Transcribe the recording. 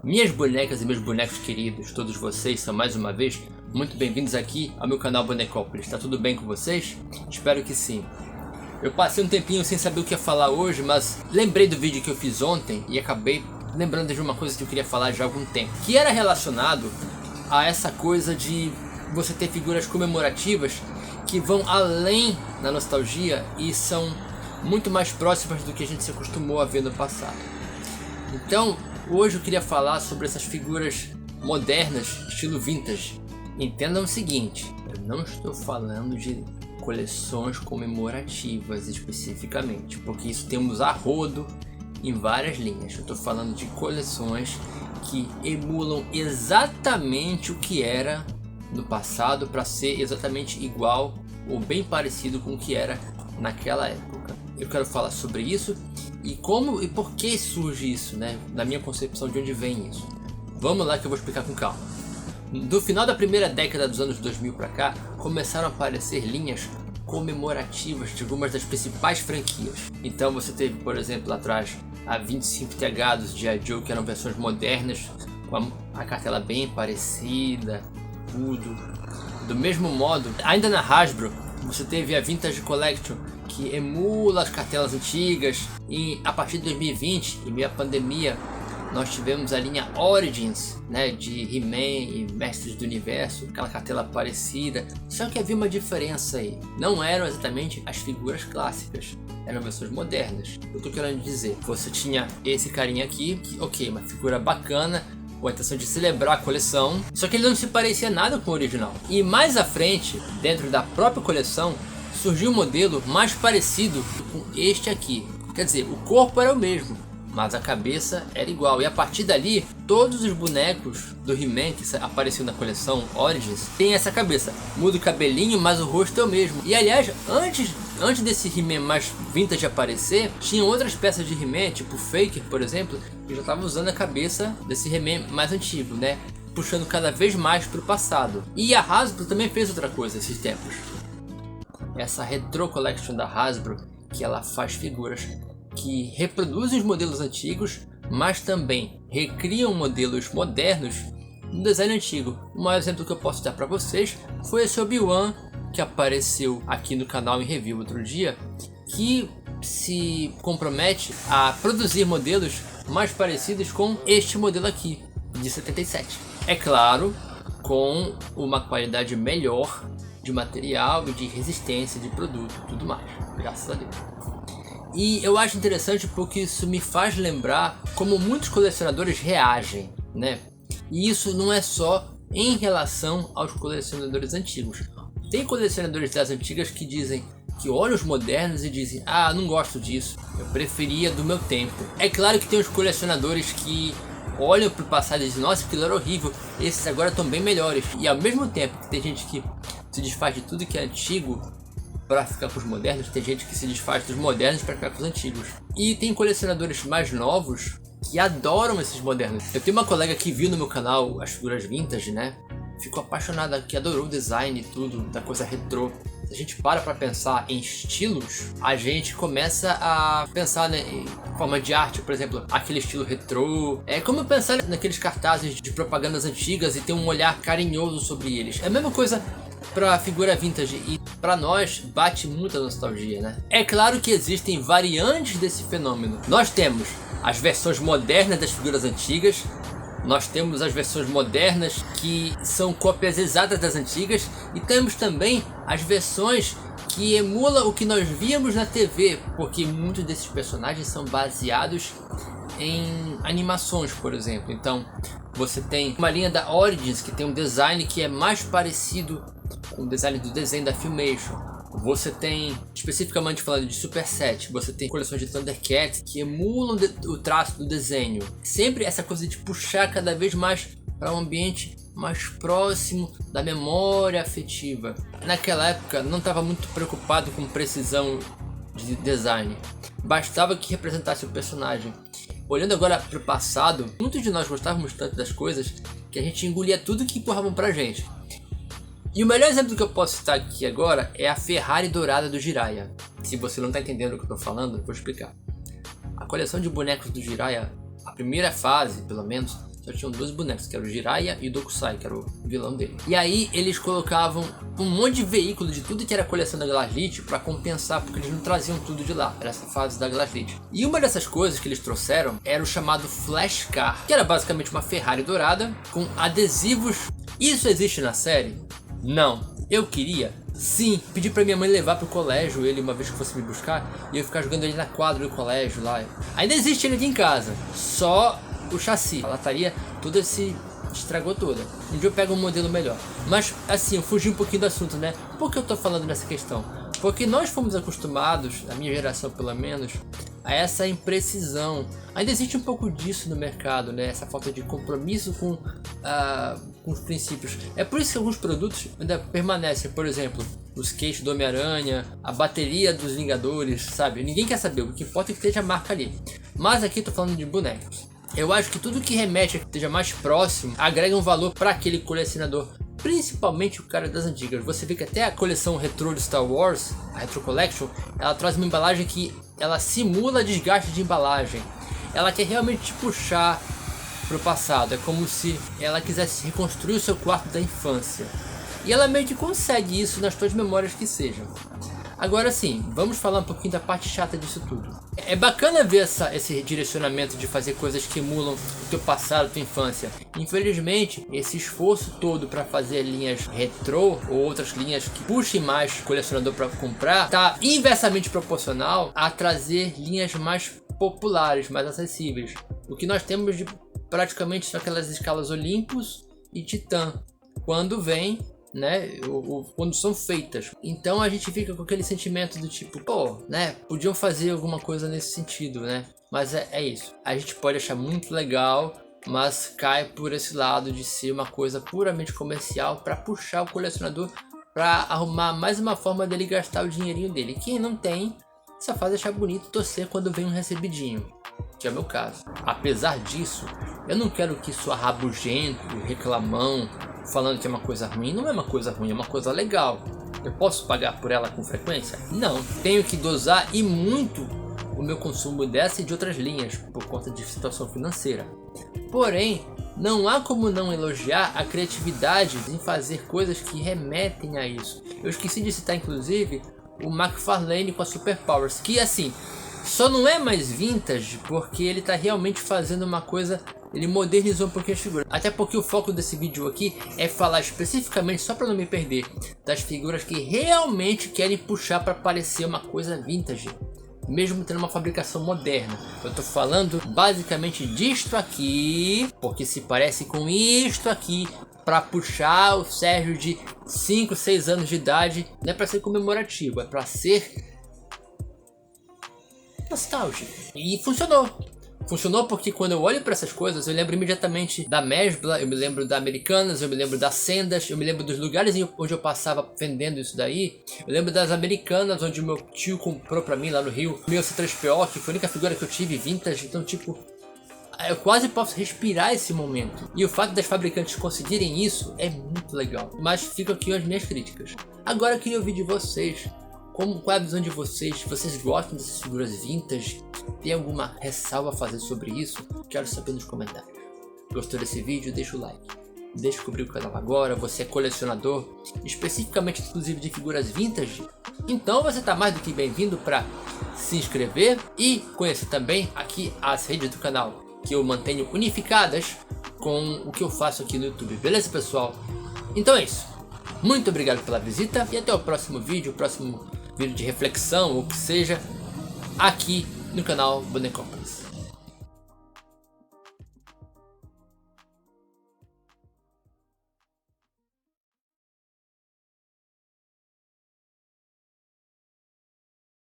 Minhas bonecas e meus bonecos queridos, todos vocês são mais uma vez muito bem-vindos aqui ao meu canal Bonecópolis. Tá tudo bem com vocês? Espero que sim. Eu passei um tempinho sem saber o que ia falar hoje, mas lembrei do vídeo que eu fiz ontem e acabei lembrando de uma coisa que eu queria falar já há algum tempo, que era relacionado a essa coisa de você ter figuras comemorativas que vão além da nostalgia e são muito mais próximas do que a gente se acostumou a ver no passado. Então, hoje eu queria falar sobre essas figuras modernas, estilo vintage. Entendam o seguinte, eu não estou falando de coleções comemorativas especificamente, porque isso temos a rodo em várias linhas. Eu estou falando de coleções que emulam exatamente o que era no passado para ser exatamente igual ou bem parecido com o que era naquela época. Eu quero falar sobre isso e como e por que surge isso, né? Na minha concepção, de onde vem isso. Vamos lá que eu vou explicar com calma. Do final da primeira década dos anos 2000 para cá, começaram a aparecer linhas comemorativas de algumas das principais franquias. Então você teve, por exemplo, lá atrás a 25 TH dos G.I. Joe, que eram versões modernas, com a cartela bem parecida, tudo. Do mesmo modo, ainda na Hasbro, você teve a Vintage Collection, que emula as cartelas antigas, e a partir de 2020, em meio à pandemia, nós tivemos a linha Origins, né, de He-Man e Mestres do Universo, aquela cartela parecida, só que havia uma diferença aí, não eram exatamente as figuras clássicas, eram versões modernas. Eu tô querendo dizer, você tinha esse carinha aqui, que ok, uma figura bacana, com a intenção de celebrar a coleção, só que ele não se parecia nada com o original. E mais à frente, dentro da própria coleção, surgiu um modelo mais parecido com este aqui. Quer dizer, o corpo era o mesmo, mas a cabeça era igual. E a partir dali, todos os bonecos do He-Man que apareciam na coleção Origins têm essa cabeça. Muda o cabelinho, mas o rosto é o mesmo. E aliás, antes desse He-Man mais vintage aparecer, tinham outras peças de He-Man, tipo o Faker, por exemplo, que já estavam usando a cabeça desse He-Man mais antigo, né? Puxando cada vez mais para o passado. E a Hasbro também fez outra coisa esses tempos. Essa Retro Collection da Hasbro, que ela faz figuras que reproduzem os modelos antigos, mas também recriam modelos modernos no design antigo. O maior exemplo que eu posso dar para vocês foi esse Obi-Wan que apareceu aqui no canal em review outro dia, que se compromete a produzir modelos mais parecidos com este modelo aqui, de 77. É claro, com uma qualidade melhor de material e de resistência de produto e tudo mais, graças a Deus. E eu acho interessante porque isso me faz lembrar como muitos colecionadores reagem, né? E isso não é só em relação aos colecionadores antigos. Tem colecionadores das antigas que dizem que olham os modernos e dizem: ah, não gosto disso, eu preferia do meu tempo. É claro que tem os colecionadores que olham para o passado e dizem: nossa, aquilo era horrível, esses agora estão bem melhores. E ao mesmo tempo que tem gente que se desfaz de tudo que é antigo para ficar com os modernos, tem gente que se desfaz dos modernos para ficar com os antigos. E tem colecionadores mais novos que adoram esses modernos. Eu tenho uma colega que viu no meu canal as figuras vintage, né? Ficou apaixonada, que adorou o design e tudo, da coisa retrô. Se a gente para pensar em estilos, a gente começa a pensar, né, em forma de arte, por exemplo, aquele estilo retrô. É como pensar naqueles cartazes de propagandas antigas e ter um olhar carinhoso sobre eles. É a mesma coisa para figura vintage e para nós bate muita nostalgia, né? É claro que existem variantes desse fenômeno. Nós temos as versões modernas das figuras antigas, nós temos as versões modernas que são cópias exatas das antigas e temos também as versões que emulam o que nós víamos na TV, porque muitos desses personagens são baseados em animações, por exemplo. Então você tem uma linha da Origins que tem um design que é mais parecido com o design do desenho da Filmation. Você tem, especificamente falando de Super Set, você tem coleções de Thundercats que emulam o traço do desenho. Sempre essa coisa de puxar cada vez mais para um ambiente mais próximo da memória afetiva. Naquela época não estava muito preocupado com precisão de design. Bastava que representasse o personagem. Olhando agora para o passado, muitos de nós gostávamos tanto das coisas que a gente engolia tudo que empurravam pra gente. E o melhor exemplo que eu posso citar aqui agora é a Ferrari dourada do Jiraiya. Se você não está entendendo o que eu estou falando, eu vou explicar. A coleção de bonecos do Jiraiya, a primeira fase, pelo menos, só tinham 2 bonecos, que era o Jiraiya e o Dokusai, que era o vilão dele. E aí eles colocavam um monte de veículo de tudo que era coleção da Glaslit para compensar, porque eles não traziam tudo de lá, era essa fase da Glaslit. E uma dessas coisas que eles trouxeram era o chamado Flash Car, que era basicamente uma Ferrari dourada com adesivos. Isso existe na série? Não. Eu queria? Sim. Pedi pra minha mãe levar pro colégio ele uma vez que fosse me buscar, e eu ficar jogando ele na quadra do colégio lá. Ainda existe ele aqui em casa, só o chassi, a lataria toda se estragou toda. Um dia eu pego um modelo melhor. Mas assim, eu fugi um pouquinho do assunto, né? Por que eu tô falando nessa questão? Porque nós fomos acostumados, a minha geração pelo menos, a essa imprecisão. Ainda existe um pouco disso no mercado, né? Essa falta de compromisso com os princípios. É por isso que alguns produtos ainda permanecem. Por exemplo, os queixos do Homem-Aranha, a bateria dos Vingadores, sabe? Ninguém quer saber, o que importa é que esteja a marca ali. Mas aqui tô falando de bonecos. Eu acho que tudo que remete a que esteja mais próximo agrega um valor para aquele colecionador. Principalmente o cara das antigas. Você vê que até a coleção retrô de Star Wars, a Retro Collection, ela traz uma embalagem que ela simula desgaste de embalagem. Ela quer realmente te puxar pro passado. É como se ela quisesse reconstruir o seu quarto da infância. E ela meio que consegue isso nas suas memórias que sejam. Agora sim, vamos falar um pouquinho da parte chata disso tudo. É bacana ver esse direcionamento de fazer coisas que emulam o teu passado, a tua infância. Infelizmente, esse esforço todo para fazer linhas retrô ou outras linhas que puxem mais o colecionador para comprar, está inversamente proporcional a trazer linhas mais populares, mais acessíveis. O que nós temos de praticamente são aquelas escalas Olympus e Titan, quando vem, né, quando são feitas. Então a gente fica com aquele sentimento do tipo, pô, né, podiam fazer alguma coisa nesse sentido, né? Mas é isso. A gente pode achar muito legal, mas cai por esse lado de ser uma coisa puramente comercial para puxar o colecionador para arrumar mais uma forma dele gastar o dinheirinho dele. Quem não tem, só faz achar bonito e torcer quando vem um recebidinho, que é o meu caso. Apesar disso, eu não quero que isso rabugento, reclamão, falando que é uma coisa ruim. Não é uma coisa ruim, é uma coisa legal. Eu posso pagar por ela com frequência? Não. Tenho que dosar e muito o meu consumo dessa e de outras linhas por conta de situação financeira. Porém, não há como não elogiar a criatividade em fazer coisas que remetem a isso. Eu esqueci de citar inclusive o McFarlane com a Superpowers, que assim, só não é mais vintage porque ele está realmente fazendo uma coisa. Ele modernizou um pouquinho as figuras. Até porque o foco desse vídeo aqui é falar especificamente, só para não me perder, das figuras que realmente querem puxar para parecer uma coisa vintage, mesmo tendo uma fabricação moderna. Eu tô falando basicamente disto aqui, porque se parece com isto aqui, para puxar o Sérgio de 5, 6 anos de idade. Não é para ser comemorativo, é para ser nostálgico. E funcionou. Funcionou porque quando eu olho para essas coisas, eu lembro imediatamente da Mesbla, eu me lembro da Americanas, eu me lembro das Sendas, eu me lembro dos lugares onde eu passava vendendo isso daí. Eu lembro das Americanas, onde o meu tio comprou para mim lá no Rio. Meu C3PO, que foi a única figura que eu tive vintage. Então, tipo, eu quase posso respirar esse momento. E o fato das fabricantes conseguirem isso é muito legal. Mas ficam aqui as minhas críticas. Agora eu queria ouvir de vocês. Qual é a visão de vocês? Vocês gostam dessas figuras vintage? Tem alguma ressalva a fazer sobre isso? Quero saber nos comentários. Gostou desse vídeo? Deixa o like. Deixa eu cobrir o canal agora. Você é colecionador, especificamente exclusivo de figuras vintage? Então você está mais do que bem-vindo para se inscrever e conhecer também aqui as redes do canal, que eu mantenho unificadas com o que eu faço aqui no YouTube. Beleza, pessoal? Então é isso. Muito obrigado pela visita e até o próximo vídeo de reflexão ou o que seja, aqui no canal Bonecópolis.